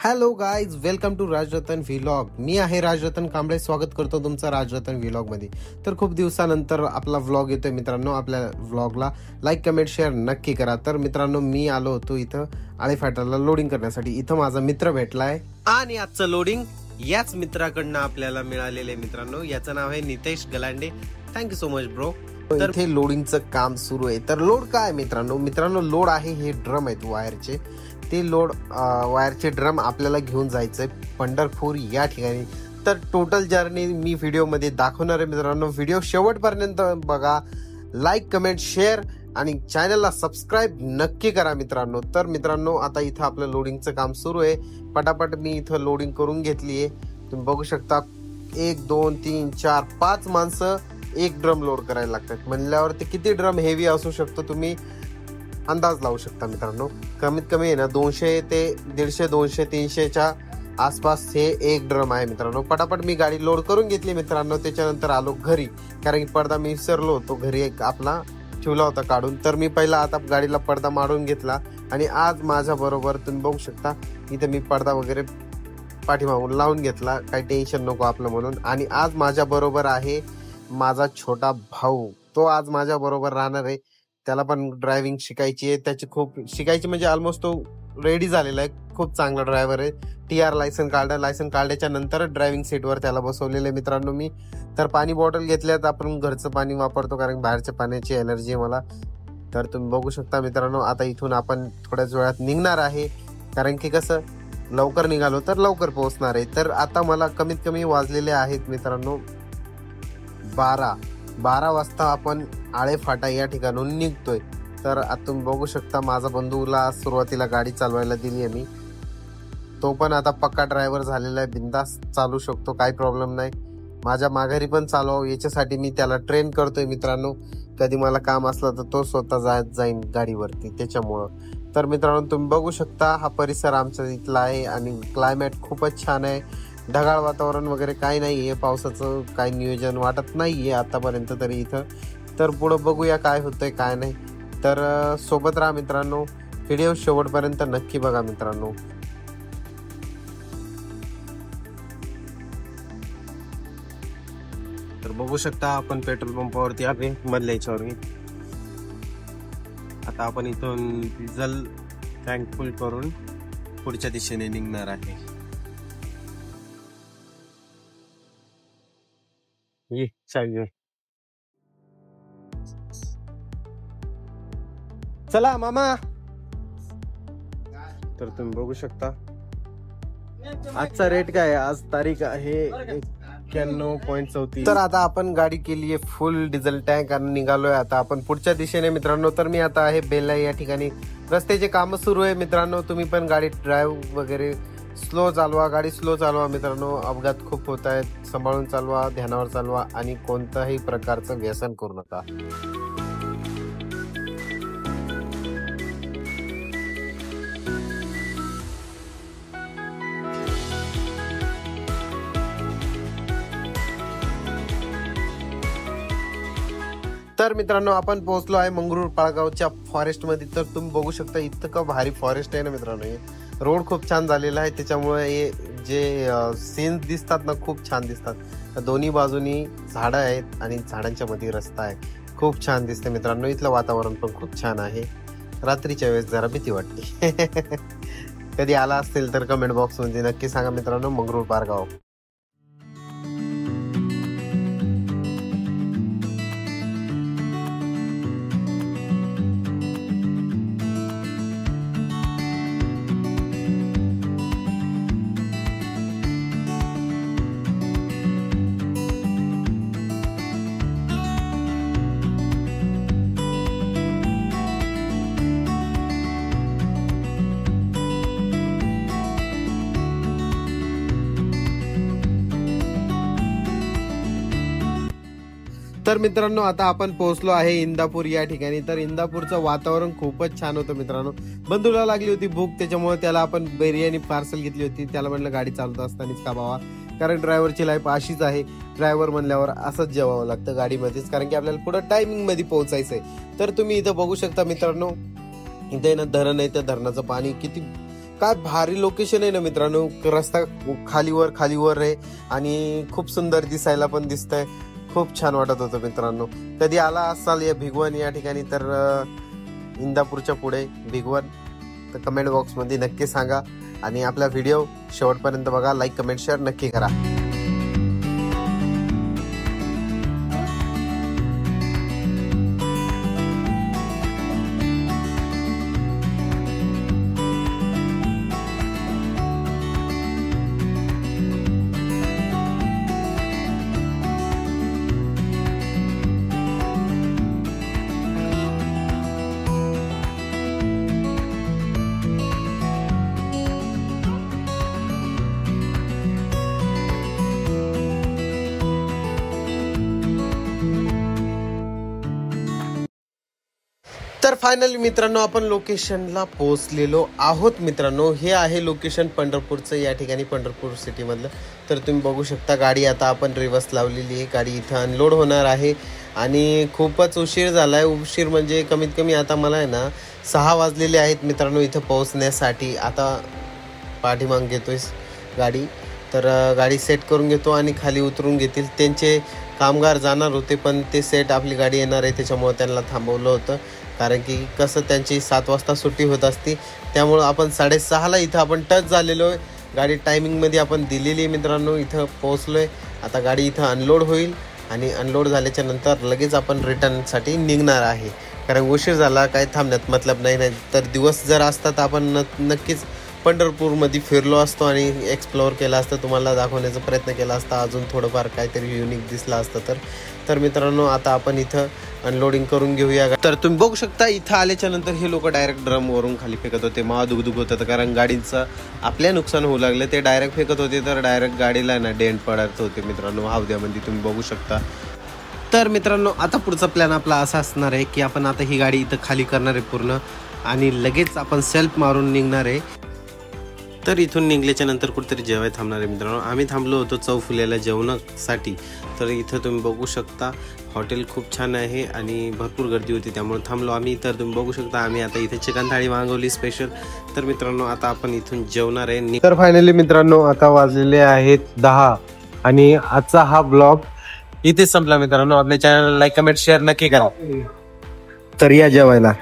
Hello guys, welcome to Rajratan vlog. मी आहे राजरतन कांबळे. स्वागत करतो तुमचं राजरतन व्लॉग मध्ये. तर खूप दिवसानंतर आपला व्लॉग येतोय मित्रांनो. आपल्या व्लॉगला लाईक कमेंट शेअर नक्की करा. तर मित्रांनो, मी आलो होतो इथं आळेफाट्याला लोडिंग करण्यासाठी. इथं माझा मित्र भेटलाय आणि आजचं लोडिंग याच मित्राकडनं आपल्याला मिळालेलं आहे मित्रांनो. याचं नाव आहे Nitesh Galande. Thank you so much bro. तर इथे लोडिंगचं काम सुरू आहे. तर लोड काय मित्रांनो लोड आहे हे ड्रम आहेत वायरचे. ते वायरचे ड्रम आपल्याला घेऊन जायचंय पंढरपूर या ठिकाणी. तर टोटल जर्नी मी व्हिडिओमध्ये दाखवणार आहे मित्रांनो. व्हिडिओ शेवटपर्यंत बघा. लाईक कमेंट शेअर आणि चॅनलला सबस्क्राईब नक्की करा मित्रांनो. तर मित्रांनो, आता इथं आपलं लोडिंगचं काम सुरू आहे. पटापट मी इथं लोडिंग करून घेतली आहे. तुम्ही बघू शकता 1 2 3 4 5 माणसं एक ड्रम लोड करायला लागतात म्हणल्यावर ते किती ड्रम हेवी असू शकतो तुम्ही अंदाज लावू शकता मित्रांनो. कमीत कमी आहे ना 200 ते 150 200 300च्या आसपास हे एक ड्रम आहे मित्रांनो. पटापट मी गाडी लोड करून घेतली मित्रांनो. त्याच्यानंतर आलो घरी, कारण की पडदा मी विसरलो होतो घरी, एक आपला ठेवला होता काढून. तर मी पहिला आता गाडीला पडदा मारून घेतला. आणि आज माझ्या बरोबर तुम्ही बघू शकता इथं मी पडदा वगैरे पाठीमागून लावून घेतला, काही टेन्शन नको आपलं म्हणून. आणि आज माझ्या बरोबर आहे माझा छोटा भाऊ. तो आज माझ्या बरोबर राहणार आहे. त्याला पण ड्रायव्हिंग शिकायची आहे. त्याची खूप शिकायची म्हणजे ऑलमोस्ट तो रेडी झालेला आहे. खूप चांगला ड्रायव्हर आहे. TR लायसन काढल्याच्या नंतर ड्रायव्हिंग सीटवर त्याला बसवलेलं आहे मित्रांनो मी. तर पाणी बॉटल घेतल्यात. आपण घरचं पाणी वापरतो कारण बाहेरच्या पाण्याची एलर्जी आहे मला. तर तुम्ही बघू शकता मित्रांनो, आता इथून आपण थोड्याच वेळात निघणार आहे, कारण की कसं लवकर निघालो तर लवकर पोहोचणार आहे. तर आता मला कमीत कमी वाजलेले आहेत मित्रांनो 12 वाजता आपण आळेफाटा या ठिकाणून निघतोय. तर आता तुम्ही बघू शकता माझा बंधूला सुरुवातीला गाडी चालवायला दिली आहे मी. तो पण आता पक्का ड्रायव्हर झालेला आहे, बिंदास चालू शकतो, काही प्रॉब्लेम नाही. माझ्या माघारी पण चालवावं याच्यासाठी मी त्याला ट्रेन करतोय मित्रांनो. कधी मला काम असलं तर तो स्वतः जाईन गाडीवरती, त्याच्यामुळं. तर मित्रांनो, तुम्ही बघू शकता हा परिसर आमचा इथला आहे आणि क्लायमेट खूपच छान आहे. ढगाळ वातावरण वगैरे काही नाही आहे. पावसाचं काही नियोजन वाटत नाही आहे आतापर्यंत तरी इथं. तर पुढं बघूया काय होतंय काय नाही. तर सोबत राहा मित्रांनो. व्हिडिओ शेवटपर्यंत नक्की बघा मित्रांनो. तर बघू शकता आपण पेट्रोल पंपावरती आहे मधल्या याच्यावरती. आता आपण इथून डिझेल टँक फुल करून पुढच्या दिशेने निघणार आहे. ये चालू चला मामा. तर तुम्ही बघू शकता आजचा रेट काय आहे. आज तारीख आहे 91.34. तर आता आपण गाडी केली आहे फुल डिझेल टँक आणि निघालोय आता आपण पुढच्या दिशेने मित्रांनो. तर मी आता आहे बेला या ठिकाणी. रस्त्याचे काम सुरू आहे मित्रांनो. तुम्ही पण गाडी ड्राईव्ह वगैरे स्लो चालवा, गाडी स्लो चालवा मित्रांनो. अपघात खूप होत आहेत. सांभाळून चालवा, ध्यानावर चालवा आणि कोणत्याही प्रकारचं व्यसन करू नका. तर मित्रांनो, आपण पोहोचलो आहे मंगरूळ पाळगावच्या फॉरेस्ट मध्ये. तर तुम्ही बघू शकता इतकं भारी फॉरेस्ट आहे ना मित्रांनो. हे रोड खूप छान झालेला आहे, त्याच्यामुळे हे जे सीन्स दिसतात ना खूप छान दिसतात. दोन्ही बाजूनी झाडं आहेत आणि झाडांच्या मध्ये रस्ता आहे. खूप छान दिसते मित्रांनो. इथलं वातावरण पण खूप छान आहे. रात्रीच्या वेळेस जरा भीती वाटते. कधी आला असतील तर कमेंट बॉक्स मध्ये नक्की सांगा मित्रांनो. मंगरूळ पाळगाव. तर मित्रांनो, आता आपण पोहोचलो आहे इंदापूर या ठिकाणी. तर इंदापूरचं वातावरण खूपच छान होतं मित्रांनो. बंधूला लागली होती भूक, त्याच्यामुळे त्याला आपण बिर्याणी पार्सल घेतली होती. त्याला म्हटलं गाडी चालवत असतानाच खावावा, कारण ड्रायव्हरची लाईफ अशीच आहे. ड्रायव्हर म्हणल्यावर असंच जेवावं लागतं गाडीमध्येच, कारण की आपल्याला पुढे टायमिंग मध्ये पोहोचायचंय. तर तुम्ही इथं बघू शकता मित्रांनो, इथे ना धरण आहे. त्या धरणाचं पाणी किती काय भारी लोकेशन आहे ना मित्रांनो. रस्ता खालीवर आहे आणि खूप सुंदर दिसायला पण दिसतंय. खूप छान वाटत होतं मित्रांनो. कधी आला असाल या भिगवण या ठिकाणी तर इंदापूरच्या पुढे भिगवण, तर कमेंट बॉक्समध्ये नक्की सांगा आणि आपला व्हिडिओ शेवटपर्यंत बघा. लाईक कमेंट शेअर नक्की करा. तर फायनली मित्रांनो आपण लोकेशनला पोहोचलेलो आहोत मित्रांनो. हे आहे लोकेशन पंढरपूरचं, या ठिकाणी पंढरपूर सिटीमधलं. तर तुम्ही बघू शकता गाडी आता आपण रिवर्स लावलेली आहे. गाडी इथं अनलोड होणार आहे आणि खूपच उशीर झाला आहे. उशीर म्हणजे कमीत कमी आता मला आहे ना 6 वाजलेले आहेत मित्रांनो इथं पोहोचण्यासाठी. आता पाठीमाग घेतोय गाडी, तर गाडी सेट करून घेतो आणि खाली उतरून घेतील. त्यांचे कामगार जाणार होते पण ते सेट आपली गाडी येणार आहे त्याच्यामुळे त्यांना थांबवलं होतं. कारण की कसं त्यांची 7 वाजता सुट्टी होत असती, त्यामुळं आपण 6:30ला इथं आपण टच झालेलो आहे. गाडी टायमिंगमध्ये आपण दिलेली आहे मित्रांनो. इथं पोहोचलो आहे. आता गाडी इथं अनलोड होईल आणि अनलोड झाल्याच्या नंतर लगेच आपण रिटर्नसाठी निघणार आहे. कारण उशीर झाला काय थांबण्यात मतलब नाही. तर दिवस जर असता तर आपण नक्कीच पंढरपूरमध्ये फिरलो असतो आणि एक्सप्लोअर केला असतं, तुम्हाला दाखवण्याचा प्रयत्न केला असता, अजून थोडंफार काहीतरी युनिक दिसलं असतं. तर मित्रांनो आता आपण इथं अनलोडिंग करून घेऊया. तर तुम्ही बघू शकता इथं आल्याच्या नंतर हे लोक डायरेक्ट ड्रमवरून खाली फेकत होते. मा दुगदुग होत होतं कारण गाडीचं आपल्या नुकसान होऊ लागलं. ते डायरेक्ट फेकत होते तर डायरेक्ट गाडीला ना डेंट पडत होते मित्रांनो हौद्यामध्ये, तुम्ही बघू शकता. तर मित्रांनो आता पुढचा प्लॅन आपला असा असणार आहे की आपण आता ही गाडी इथं खाली करणार आहे पूर्ण आणि लगेच आपण सेल्फ मारून निघणार आहे. तर इथून निघल्याच्या नंतर कुठेतरी जेवायला थांबणार आहे मित्रांनो. आम्ही थांबलो होतो चौफुल्याला जेवणासाठी. तर इथं तुम्ही बघू शकता हॉटेल खूप छान आहे आणि भरपूर गर्दी होती त्यामुळे थांबलो आम्ही. तर तुम्ही बघू शकता आम्ही आता इथे चिकन थाळी मागवली स्पेशल. तर मित्रांनो आता आपण इथून जेवणार आहे. तर फायनली मित्रांनो आता वाजलेले आहेत 10 आणि आजचा हा ब्लॉग इथेच संपला मित्रांनो. आपल्या चॅनलला लाईक कमेंट शेअर नक्की करा. तर या जेवायला.